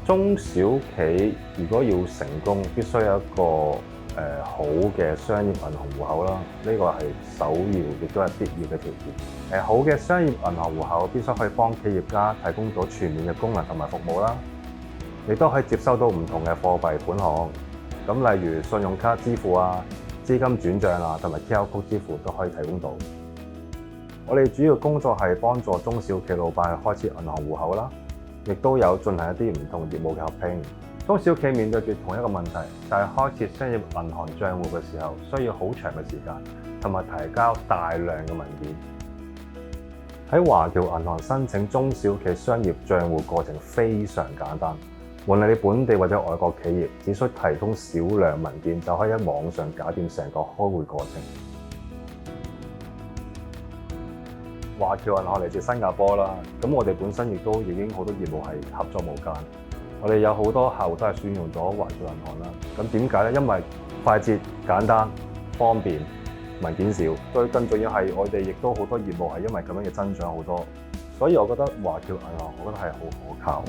中小企如果要成功，必須有一個好嘅商業銀行戶口啦，呢個係首要亦都係必要嘅條件。好嘅商業銀行戶口必須可以幫企業家提供到全面嘅功能同埋服務啦，亦都可以接收到唔同嘅貨幣款項，咁例如信用卡支付啊、資金轉帳啊同埋 QR Code 支付都可以提供到。我哋主要工作係幫助中小企老闆去開設銀行戶口啦，亦都有進行一啲唔同業務嘅合併。中小企面對住同一個問題，就係開設商業銀行帳戶嘅時候，需要好長嘅時間，同埋提交大量嘅文件。喺華僑銀行申請中小企商業帳戶過程非常簡單，無論你本地或者外國企業，只需提供少量文件就可以喺網上搞掂成個開戶過程。華僑銀行嚟自新加坡啦，咁我哋本身亦都已經好多業務係合作無間。我哋有好多客戶都係選用咗華僑銀行啦。咁點解咧？因為快捷、簡單、方便、文件少。最更重要係我哋亦都好多業務係因為咁樣嘅增長好多。所以我覺得華僑銀行，我覺得係好可靠。